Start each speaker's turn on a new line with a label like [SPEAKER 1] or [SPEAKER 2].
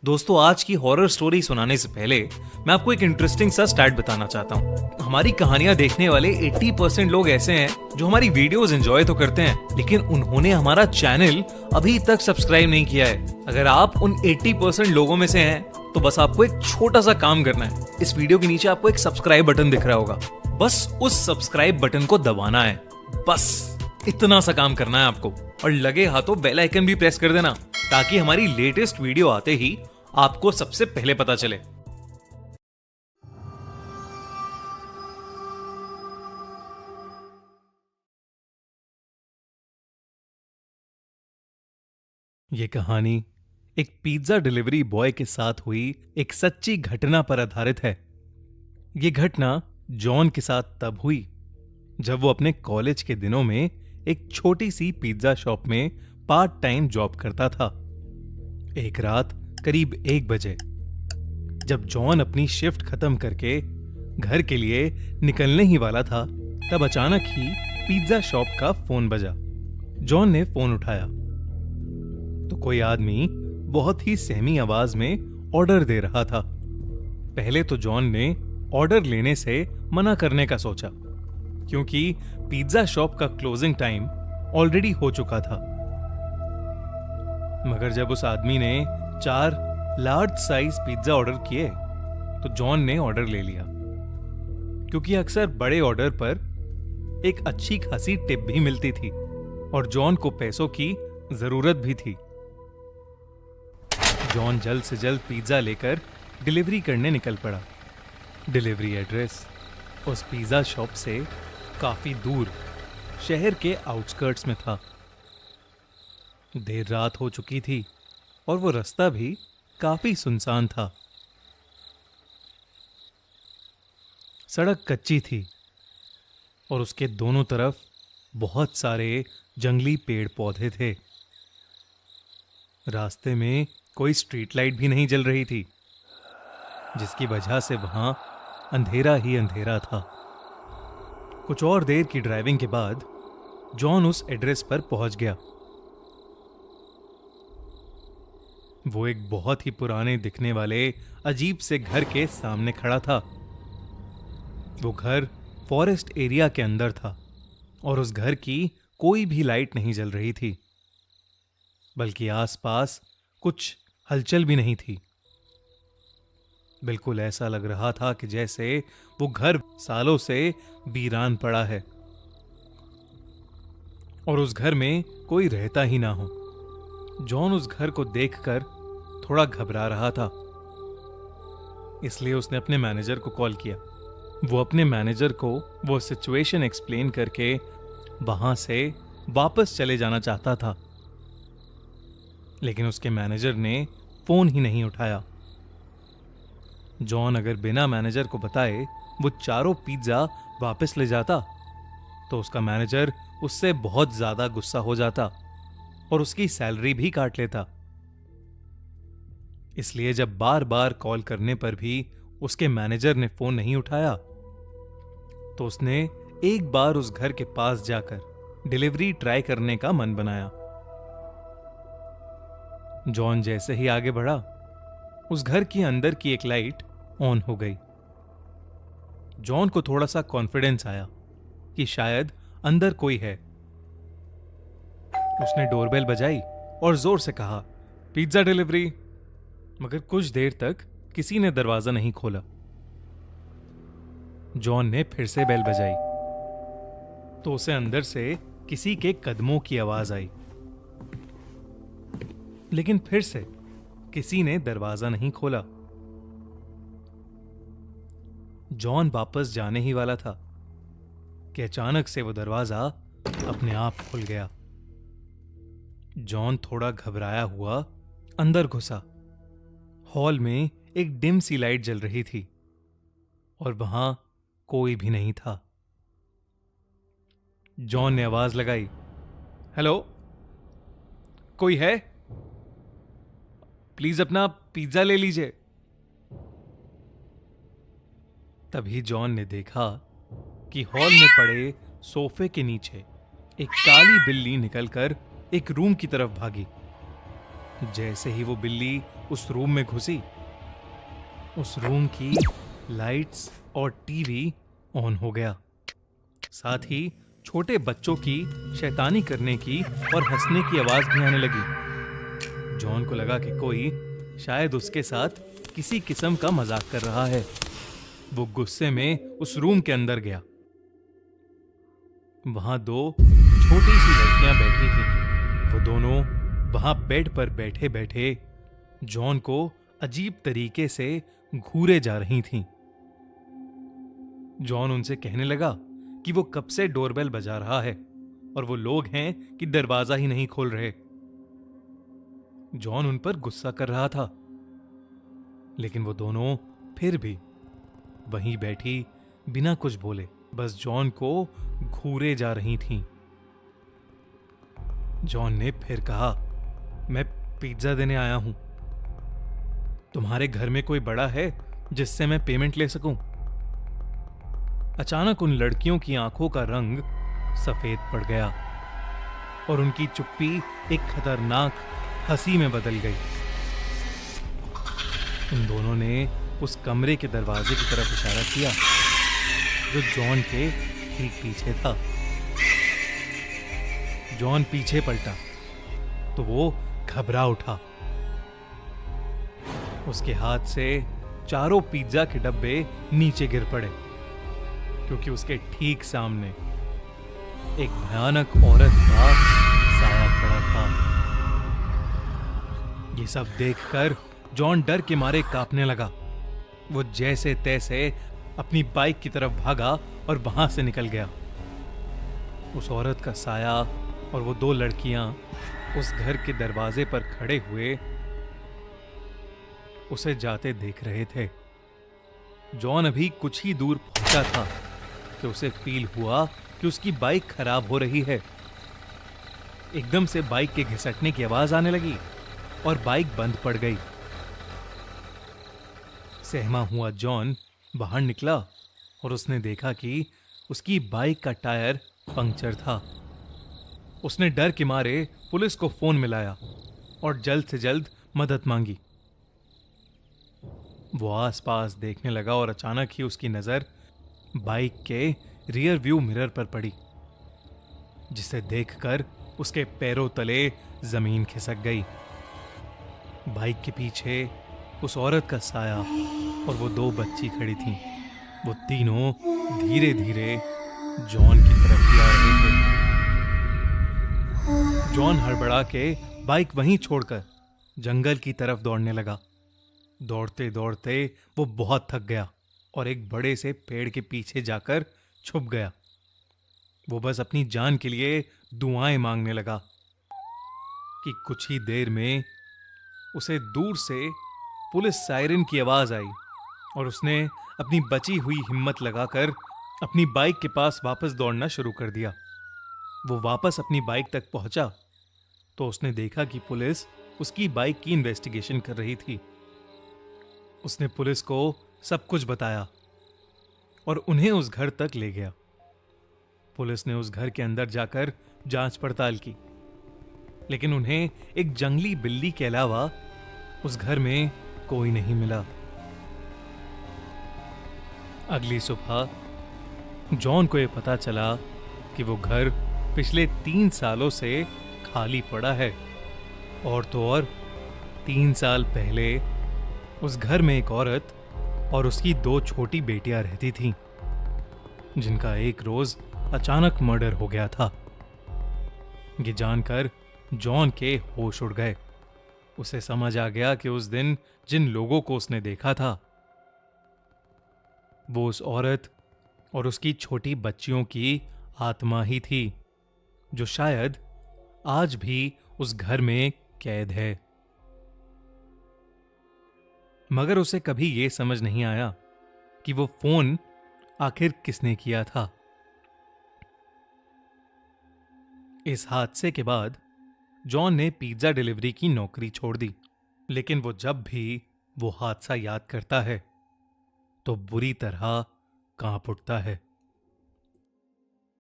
[SPEAKER 1] दोस्तों, आज की हॉरर स्टोरी सुनाने से पहले मैं आपको एक इंटरेस्टिंग सा स्टैट बताना चाहता हूँ। हमारी कहानियां देखने वाले 80% लोग ऐसे हैं जो हमारी वीडियोस एंजॉय तो करते हैं, लेकिन उन्होंने हमारा चैनल अभी तक सब्सक्राइब नहीं किया है। अगर आप उन 80% लोगों में से हैं, तो बस आपको एक छोटा सा काम करना है। इस वीडियो के नीचे आपको एक सब्सक्राइब बटन दिख रहा होगा, बस उस सब्सक्राइब बटन को दबाना है। बस इतना सा काम करना है आपको, और लगे हाथों बेल आइकन भी प्रेस कर देना, ताकि हमारी लेटेस्ट वीडियो आते ही आपको सबसे पहले पता चले। ये कहानी एक पिज्जा डिलीवरी बॉय के साथ हुई एक सच्ची घटना पर आधारित है। ये घटना जॉन के साथ तब हुई जब वो अपने कॉलेज के दिनों में एक छोटी सी पिज्जा शॉप में पार्ट टाइम जॉब करता था। एक रात करीब 1 बजे जब जॉन अपनी शिफ्ट खत्म करके घर के लिए निकलने ही वाला था, तब अचानक ही पिज्जा शॉप का फोन बजा। जॉन ने फोन उठाया तो कोई आदमी बहुत ही सहमी आवाज में ऑर्डर दे रहा था। पहले तो जॉन ने ऑर्डर लेने से मना करने का सोचा, क्योंकि पिज्जा शॉप का क्लोजिंग टाइम ऑलरेडी हो चुका था। मगर जब उस आदमी ने 4 लार्ज साइज पिज्जा ऑर्डर किए, तो जॉन ने ऑर्डर ले लिया, क्योंकि अक्सर बड़े ऑर्डर पर एक अच्छी खासी टिप भी मिलती थी और जॉन को पैसों की जरूरत भी थी। जॉन जल्द से जल्द पिज्जा लेकर डिलीवरी करने निकल पड़ा। डिलीवरी एड्रेस उस पिज्जा शॉप से काफी दूर शहर के आउटस्कर्ट्स में था। देर रात हो चुकी थी और वो रास्ता भी काफी सुनसान था। सड़क कच्ची थी और उसके दोनों तरफ बहुत सारे जंगली पेड़ पौधे थे। रास्ते में कोई स्ट्रीट लाइट भी नहीं जल रही थी, जिसकी वजह से वहां अंधेरा ही अंधेरा था। कुछ और देर की ड्राइविंग के बाद जॉन उस एड्रेस पर पहुंच गया। वो एक बहुत ही पुराने दिखने वाले अजीब से घर के सामने खड़ा था। वो घर फॉरेस्ट एरिया के अंदर था और उस घर की कोई भी लाइट नहीं जल रही थी, बल्कि आसपास कुछ हलचल भी नहीं थी। बिल्कुल ऐसा लग रहा था कि जैसे वो घर सालों से वीरान पड़ा है और उस घर में कोई रहता ही ना हो। जॉन उस घर को देखकर थोड़ा घबरा रहा था, इसलिए उसने अपने मैनेजर को कॉल किया। वो अपने मैनेजर को वो सिचुएशन एक्सप्लेन करके वहां से वापस चले जाना चाहता था, लेकिन उसके मैनेजर ने फोन ही नहीं उठाया। जॉन अगर बिना मैनेजर को बताए वो चारों पिज्जा वापस ले जाता, तो उसका मैनेजर उससे बहुत ज्यादा गुस्सा हो जाता और उसकी सैलरी भी काट लेता। इसलिए जब बार बार कॉल करने पर भी उसके मैनेजर ने फोन नहीं उठाया, तो उसने एक बार उस घर के पास जाकर डिलीवरी ट्राई करने का मन बनाया। जॉन जैसे ही आगे बढ़ा, उस घर के अंदर की एक लाइट ऑन हो गई। जॉन को थोड़ा सा कॉन्फिडेंस आया कि शायद अंदर कोई है। उसने डोरबेल बजाई और जोर से कहा, पिज्जा डिलीवरी। मगर कुछ देर तक किसी ने दरवाजा नहीं खोला। जॉन ने फिर से बेल बजाई तो उसे अंदर से किसी के कदमों की आवाज आई, लेकिन फिर से किसी ने दरवाजा नहीं खोला। जॉन वापस जाने ही वाला था कि अचानक से वो दरवाजा अपने आप खुल गया। जॉन थोड़ा घबराया हुआ अंदर घुसा। हॉल में एक डिम सी लाइट जल रही थी और वहां कोई भी नहीं था। जॉन ने आवाज लगाई, हेलो, कोई है? प्लीज अपना पिज्जा ले लीजिए। तभी जॉन ने देखा कि हॉल में पड़े सोफे के नीचे एक काली बिल्ली निकलकर एक रूम की तरफ भागी। जैसे ही वो बिल्ली उस रूम में घुसी, उस रूम की लाइट्स और टीवी ऑन हो गया। साथ ही छोटे बच्चों की शैतानी करने की और हंसने की आवाज भी आने लगी। जॉन को लगा कि कोई शायद उसके साथ किसी किस्म का मजाक कर रहा है। वो गुस्से में उस रूम के अंदर गया। वहां दो छोटी सी लड़कियां बैठी थीं। वो दोनों वहां बेड पर बैठे बैठे जॉन को अजीब तरीके से घूरे जा रही थीं। जॉन उनसे कहने लगा कि वो कब से डोरबेल बजा रहा है और वो लोग हैं कि दरवाजा ही नहीं खोल रहे। जॉन उन पर गुस्सा कर रहा था, लेकिन वो दोनों फिर भी वहीं बैठी बिना कुछ बोले बस जॉन को घूरे जा रही थीं। जॉन ने फिर कहा, मैं पिज्जा देने आया हूं। तुम्हारे घर में कोई बड़ा है जिससे मैं पेमेंट ले सकूं? अचानक उन लड़कियों की आंखों का रंग सफेद पड़ गया और उनकी चुप्पी एक खतरनाक हंसी में बदल गई। उन दोनों ने उस कमरे के दरवाजे की तरफ इशारा किया जो जॉन के ठीक पीछे था। जॉन पीछे पलटा तो वो घबरा उठा। उसके हाथ से चारों पिज्जा के डब्बे नीचे गिर पड़े, क्योंकि उसके ठीक सामने एक भयानक औरत का साया खड़ा था। ये सब देखकर जॉन डर के मारे कांपने लगा। वो जैसे तैसे अपनी बाइक की तरफ भागा और वहां से निकल गया। उस औरत का साया और वो दो लड़कियां उस घर के दरवाजे पर खड़े हुए उसे जाते देख रहे थे। जॉन अभी कुछ ही दूर पहुंचा था कि उसे फील हुआ कि उसकी बाइक खराब हो रही है। एकदम से बाइक के घिसटने की आवाज आने लगी और बाइक बंद पड़ गई। सहमा हुआ जॉन बाहर निकला और उसने देखा कि उसकी बाइक का टायर पंक्चर था। उसने डर के मारे पुलिस को फोन मिलाया और जल्द से जल्द मदद मांगी। वो आसपास देखने लगा और अचानक ही उसकी नजर बाइक के रियर व्यू मिरर पर पड़ी, जिसे देखकर उसके पैरों तले जमीन खिसक गई। बाइक के पीछे उस औरत का साया और वो दो बच्ची खड़ी थीं। वो तीनों धीरे धीरे जॉन की तरफ ही आ रहे थे। जॉन हड़बड़ा के बाइक वहीं छोड़कर जंगल की तरफ दौड़ने लगा। दौड़ते दौड़ते वो बहुत थक गया और एक बड़े से पेड़ के पीछे जाकर छुप गया। वो बस अपनी जान के लिए दुआएं मांगने लगा कि कुछ ही देर में उसे दूर से पुलिस सायरन की आवाज आई और उसने अपनी बची हुई हिम्मत लगाकर अपनी बाइक के पास वापस दौड़ना शुरू कर दिया। वो वापस अपनी बाइक तक पहुंचा तो उसने देखा कि पुलिस उसकी बाइक की इन्वेस्टिगेशन कर रही थी। उसने पुलिस को सब कुछ बताया और उन्हें उस घर तक ले गया। पुलिस ने उस घर के अंदर जाकर जांच पड़ताल की, लेकिन उन्हें एक जंगली बिल्ली के अलावा उस घर में कोई नहीं मिला। अगली सुबह जॉन को यह पता चला कि वो घर पिछले 3 सालों से खाली पड़ा है, और तो और 3 साल पहले उस घर में एक औरत और उसकी 2 छोटी बेटियां रहती थीं, जिनका एक रोज अचानक मर्डर हो गया था। ये जानकर जॉन के होश उड़ गए। उसे समझ आ गया कि उस दिन जिन लोगों को उसने देखा था वो उस औरत और उसकी छोटी बच्चियों की आत्मा ही थी, जो शायद आज भी उस घर में कैद है। मगर उसे कभी यह समझ नहीं आया कि वो फोन आखिर किसने किया था। इस हादसे के बाद जॉन ने पिज्जा डिलीवरी की नौकरी छोड़ दी, लेकिन वो जब भी वो हादसा याद करता है तो बुरी तरह कांप उठता है।